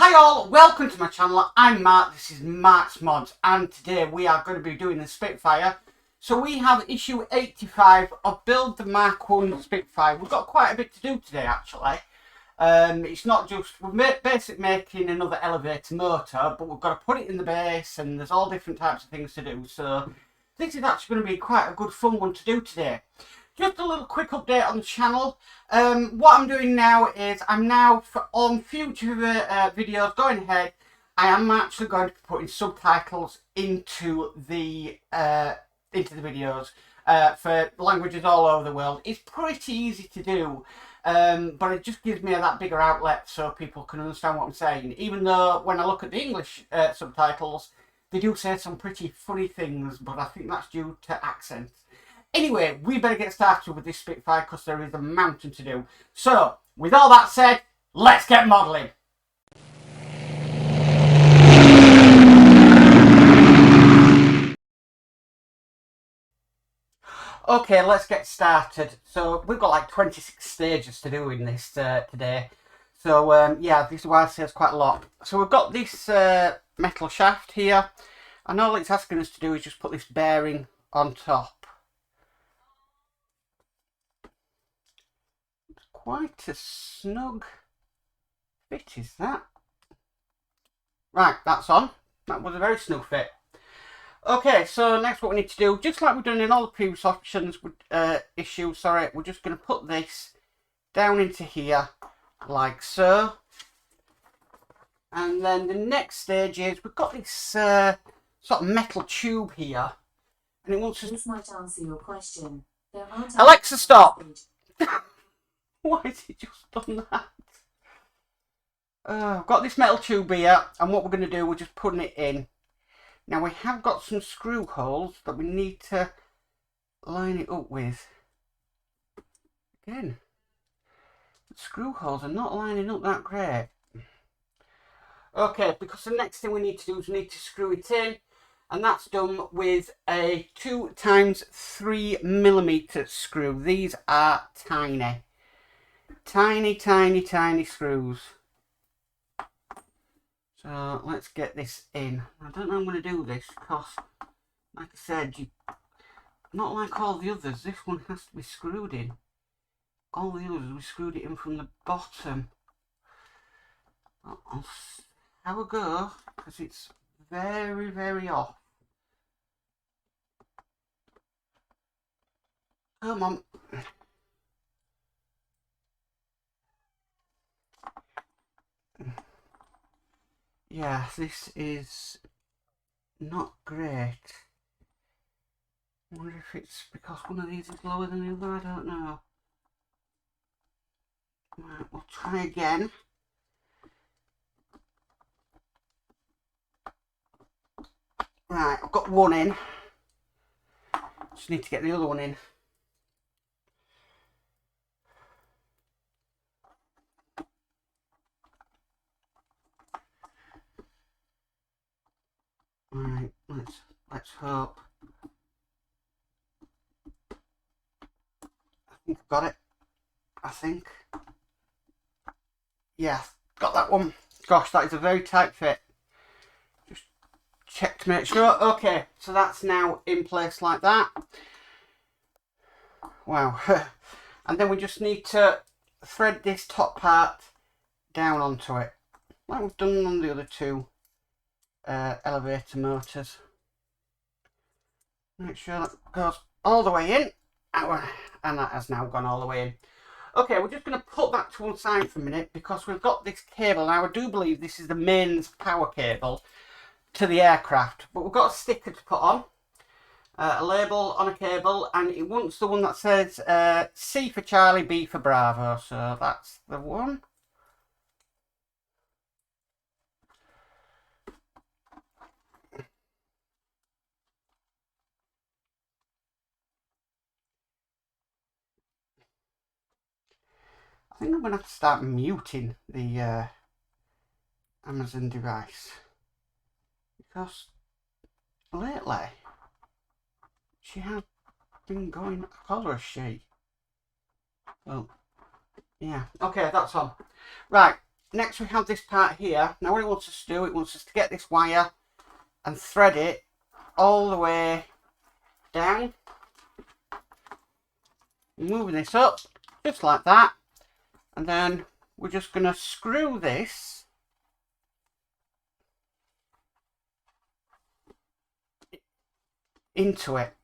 Hi all, welcome to my channel. I'm Mark, this is Mark's Modz, and today we are going to be doing the Spitfire. So we have issue 85 of Build the Mark 1 Spitfire. We've got quite a bit to do today actually. It's not just, we're basically making another elevator motor, but we've got to put it in the base and there's all different types of things to do. So this is actually going to be quite a good fun one to do today. Just a little quick update on the channel. What I'm doing now is I'm now on future videos going ahead. I am actually going to be putting subtitles into the videos for languages all over the world. It's pretty easy to do, but it just gives me that bigger outlet so people can understand what I'm saying. Even though when I look at the English subtitles, they do say some pretty funny things, but I think that's due to accent. Anyway, we better get started with this Spitfire because there is a mountain to do. So, with all that said, let's get modelling. Okay, let's get started. So, we've got like 26 stages to do in this today. So, yeah, this is why I say it's quite a lot. So, we've got this metal shaft here. And all it's asking us to do is just put this bearing on top. Quite a snug fit is that. Right, that's on. That was a very snug fit. Okay, so next what we need to do, just like we've done in all the previous options issues, we're just going to put this down into here like so. And then the next stage is we've got this sort of metal tube here, and it wants to. This might answer your question. Alexa, stop. Why has it just done that? I've got this metal tube here, and what we're going to do, we're just putting it in. Now we have got some screw holes that we need to line it up with. Again, the screw holes are not lining up that great. Okay, because the next thing we need to do is we need to screw it in, and that's done with a 2x3mm screw. These are tiny. Tiny screws. So let's get this in. I don't know how I'm going to do this because, like I said, not like all the others, this one has to be screwed in. All the others, we screwed it in from the bottom. I'll have a go because it's very off. Come on. Yeah, this is not great. I wonder if it's because one of these is lower than the other, I don't know. Right, we'll try again. Right, I've got one in. Just need to get the other one in. Right, let's hope. I think I've got it. I think. Yeah, got that one. Gosh, that is a very tight fit. Just check to make sure. Okay, so that's now in place like that. Wow. And then we just need to thread this top part down onto it, like we've done on the other two elevator motors. Make sure that goes all the way in, and that has now gone all the way in. Okay, we're just going to put that to one side for a minute because we've got this cable. Now I do believe this is the mains power cable to the aircraft, but we've got a sticker to put on, a label on a cable, and it wants the one that says C for Charlie, B for Bravo, so that's the one. I think I'm going to have to start muting the Amazon device because lately she has been going color sheet. Well, yeah, okay, that's on. Right, next we have this part here. Now what it wants us to do, it wants us to get this wire and thread it all the way down. Moving this up, just like that. And then we're just going to screw this into it.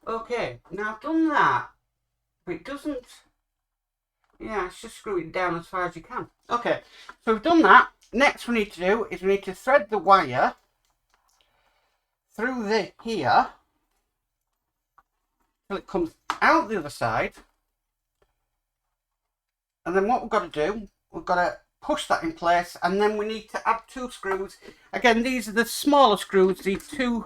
Okay, now I've done that, but it doesn't, yeah, it's just screw it down as far as you can. Okay, so we've done that. Next we need to do is we need to thread the wire through here till it comes out the other side. And then what we've got to do, we've got to push that in place, and then we need to add 2 screws. Again, these are the smaller screws, the 2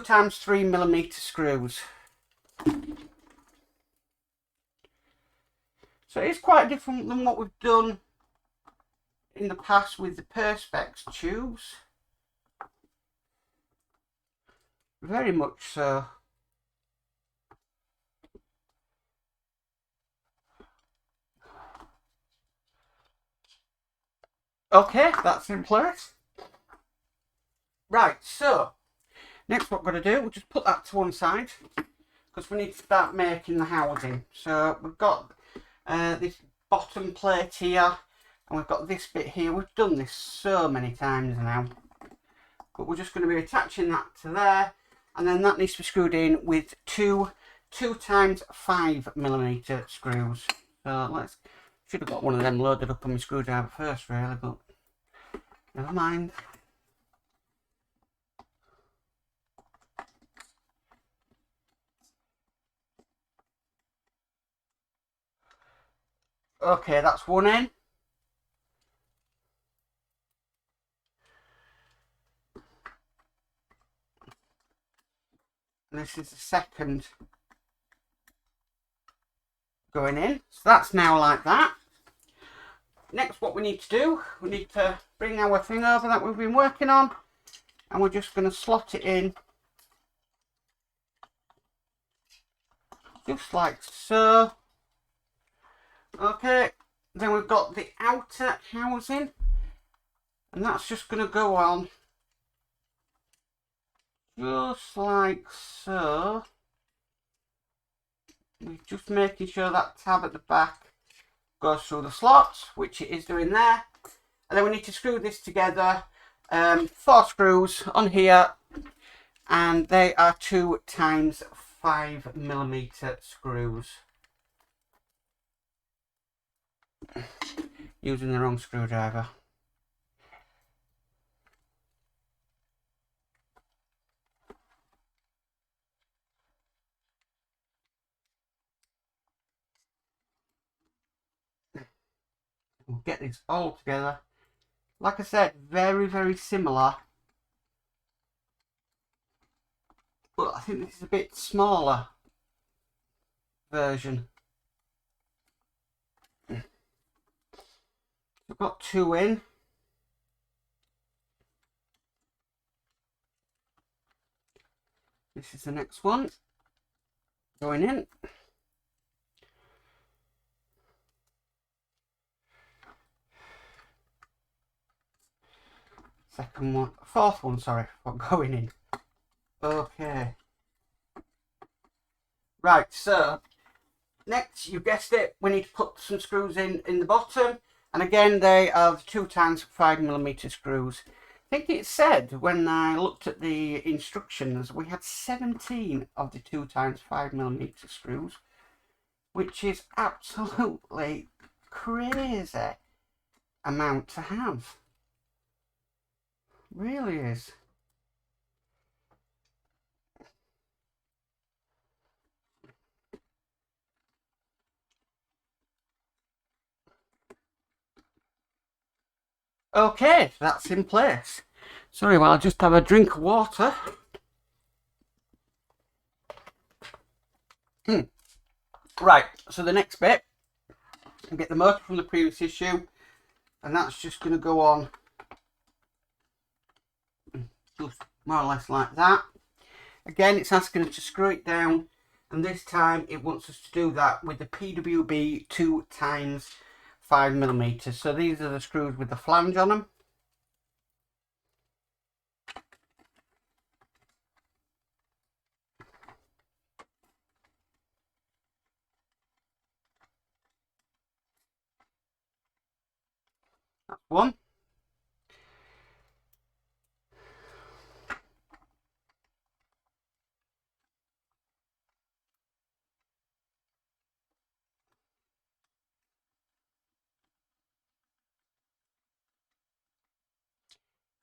times 3mm screws. So it's quite different than what we've done in the past with the Perspex tubes. Very much so. Okay, that's in place. Right, so next what we're going to do, we'll just put that to one side because we need to start making the housing. So we've got this bottom plate here, and we've got this bit here. We've done this so many times now, but we're just going to be attaching that to there, and then that needs to be screwed in with two times 5mm screws. So should have got one of them loaded up on my screwdriver first really, but never mind. Okay, that's one in. And this is the second going in. So that's now like that. Next, what we need to do, we need to bring our thing over that we've been working on, and we're just going to slot it in just like so. Okay, then we've got the outer housing, and that's just going to go on just like so. We're just making sure that tab at the back goes through the slots, which it is doing there. And then we need to screw this together, 4 screws on here, and they are 2 times 5mm screws. Using the wrong screwdriver. We'll get this all together. Like I said, very, very similar. But I think this is a bit smaller version. I've got 2 in. This is the next one going in. Second one, 4th one, sorry, for going in. Okay. Right, so next, you guessed it, we need to put some screws in the bottom, and again they are 2 times 5mm screws. I think it said when I looked at the instructions we had 17 of the 2 times 5mm screws, which is absolutely crazy amount to have. Really is. Okay, that's in place. Sorry, well, I'll just have a drink of water. Right, so the next bit, I'll get the motor from the previous issue, and that's just going to go on just more or less like that. Again, it's asking us to screw it down And this time it wants us to do that with the PWB 2 times 5mm. So these are the screws with the flange on them. That's one.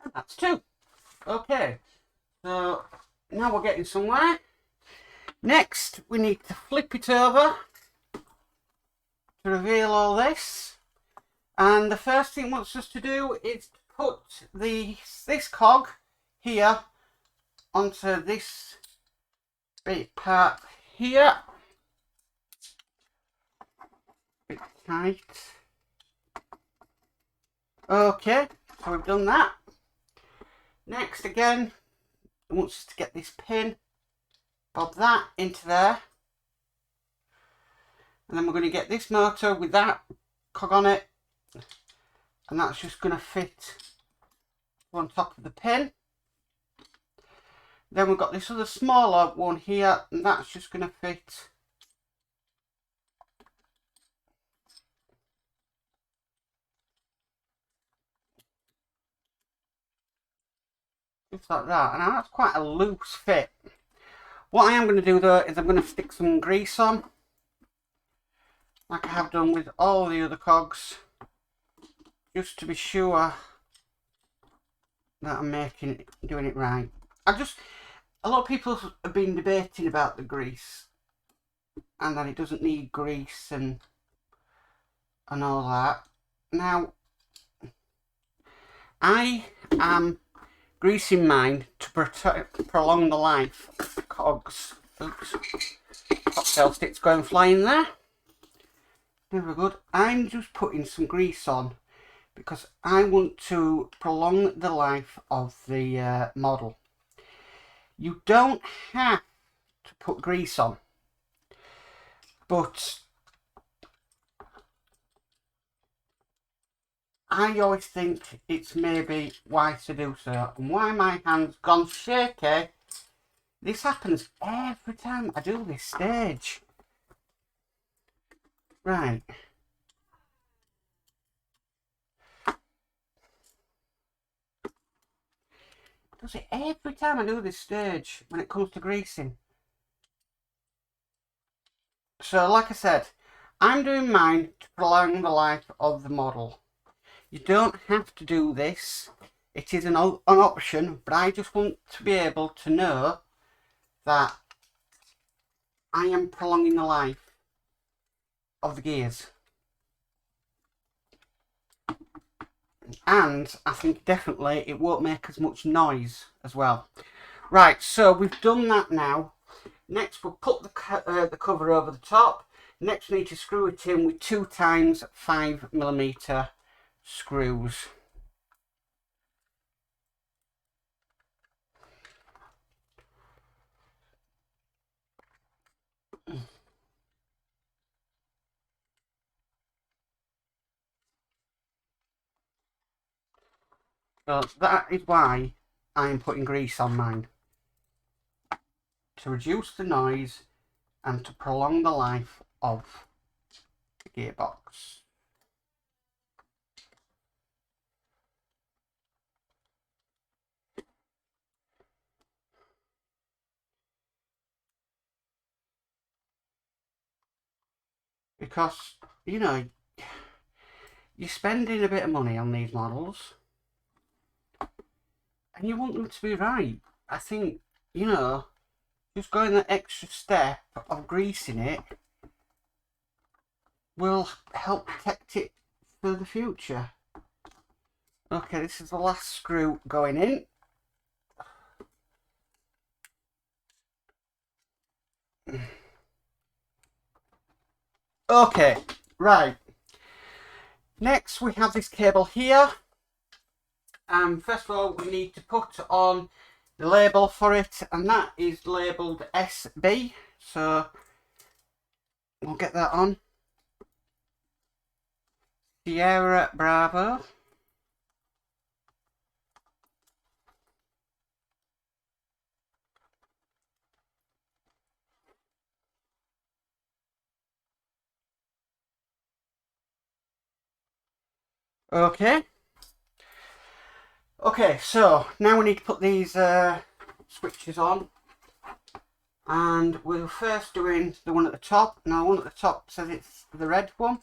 And that's two. Okay, so now we're getting somewhere. Next, we need to flip it over to reveal all this. And the first thing it wants us to do is put this cog here onto this bit part here. Bit tight. Okay, so we've done that. Next, again, it wants us to get this pin, bob that into there. And then we're going to get this motor with that cog on it. And that's just going to fit on top of the pin. Then we've got this other smaller one here, and that's just going to fit just like that. And that's quite a loose fit. What I am going to do though is I'm going to stick some grease on, like I have done with all the other cogs, just to be sure that I'm doing it right. A lot of people have been debating about the grease and that it doesn't need grease and all that. Now, I am greasing mine to prolong the life of the cogs. Oops, cocktail sticks going flying there. Never good. I'm just putting some grease on because I want to prolong the life of the model. You don't have to put grease on, but I always think it's maybe wise to do so. And why my hand's gone shaky, this happens every time I do this stage. Right. Does it every time I do this stage when it comes to greasing. So like I said, I'm doing mine to prolong the life of the model. You don't have to do this. It is an option, but I just want to be able to know that I am prolonging the life of the gears. And I think definitely it won't make as much noise as well. Right, so we've done that now. Next we'll put the cover over the top. Next we need to screw it in with 2 times 5mm screws. So that is why I'm putting grease on mine. To reduce the noise and to prolong the life of the gearbox. Because, you know, you're spending a bit of money on these models and you want them to be right. I think, you know, just going that extra step of greasing it will help protect it for the future. Okay, this is the last screw going in. Okay, right. Next we have this cable here. First of all we need to put on the label for it, and that is labelled SB. So we'll get that on. Sierra Bravo. Okay. Okay, so now we need to put these switches on. And we're first doing the one at the top. Now, the one at the top says it's the red one.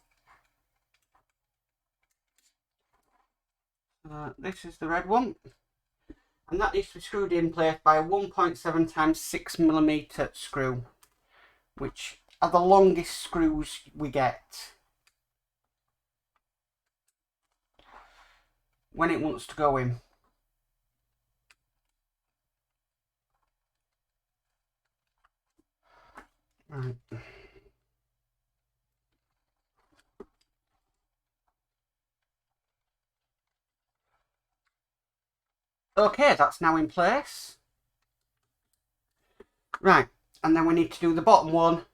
This is the red one. And that needs to be screwed in place by a 1.7 times 6mm screw, which are the longest screws we get when it wants to go in. Right. Okay, that's now in place. Right, and then we need to do the bottom one,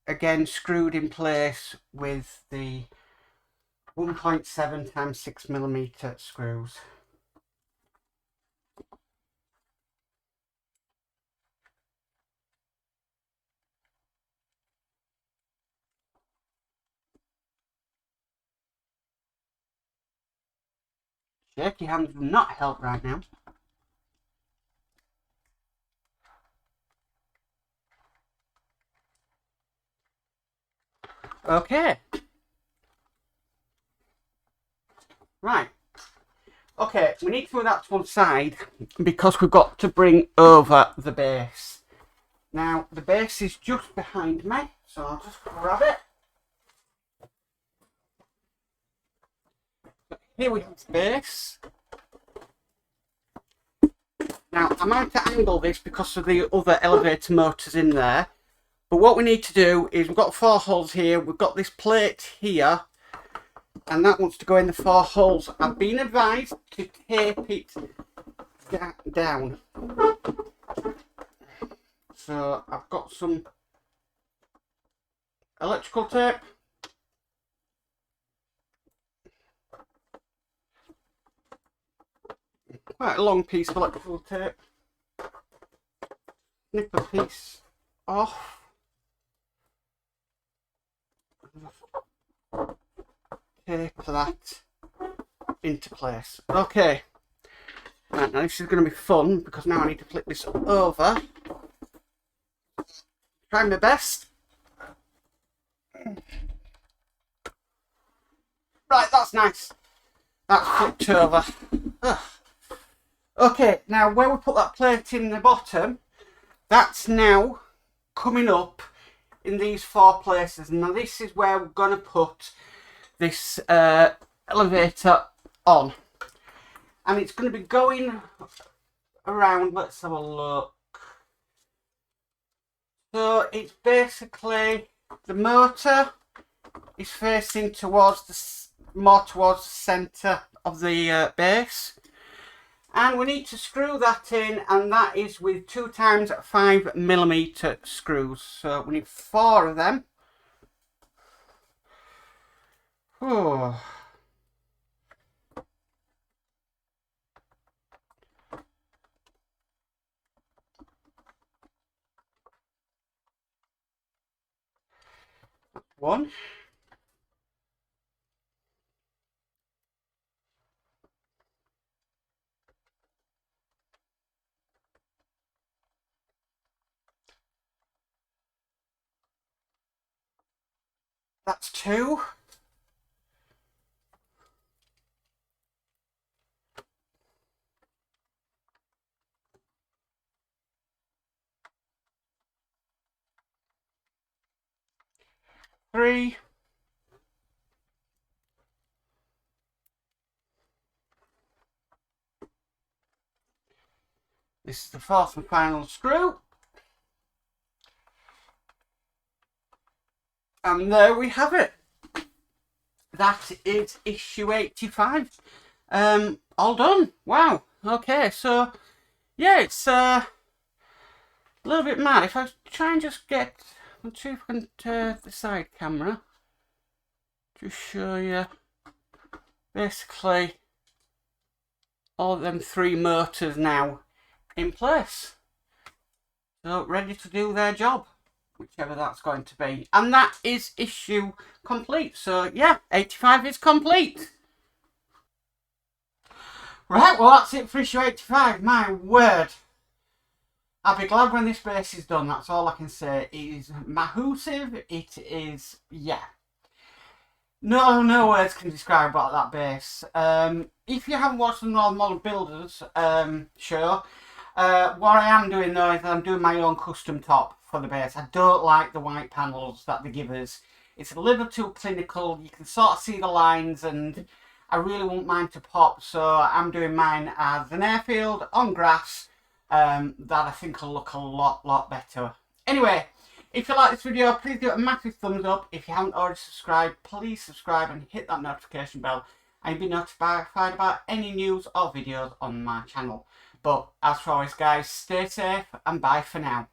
again screwed in place with the 1.7 times 6mm screws. Shaky hands will not help right now. Okay. Right. Okay, we need to move that to one side because we've got to bring over the base. Now, the base is just behind me, so I'll just grab it. Here we have the base. Now, I'm going to angle this because of the other elevator motors in there. But what we need to do is we've got 4 holes here. We've got this plate here. And that wants to go in the 4 holes. I've been advised to tape it down. So I've got some electrical tape. Quite a long piece of electrical tape. Snip a piece off. Tape that into place. Okay. Right, now this is going to be fun because now I need to flip this over. Try my best. Right, that's nice. That's flipped over. Ugh. Okay, now where we put that plate in the bottom, that's now coming up in these 4 places. Now this is where we're going to put this elevator on. And it's going to be going around, let's have a look. So it's basically, the motor is facing towards more towards the centre of the base. And we need to screw that in, and that is with 2 times 5mm screws. So we need 4 of them. Oh. One. That's 2. Three. This is the 4th and final screw. And there we have it. That is issue 85. All done. Wow. Okay, so yeah, it's a little bit mad. If I try and just get, let's see if I can turn the side camera to show you basically all them 3 motors now in place. So ready to do their job, whichever that's going to be. And that is issue complete. So yeah, 85 is complete. Right, well that's it for issue 85. My word. I'll be glad when this base is done, that's all I can say. It is massive, it is, yeah. No words can describe about that base. If you haven't watched the Northern Model Builders show, what I am doing though is I'm doing my own custom top for the base. I don't like the white panels that they give us. It's a little too clinical, you can sort of see the lines, and I really want mine to pop, so I'm doing mine as an airfield on grass. That I think will look a lot better. Anyway, if you like this video, please give it a massive thumbs up. If you haven't already subscribed, please subscribe and hit that notification bell, and you'll be notified about any news or videos on my channel. But as for always guys, stay safe and bye for now.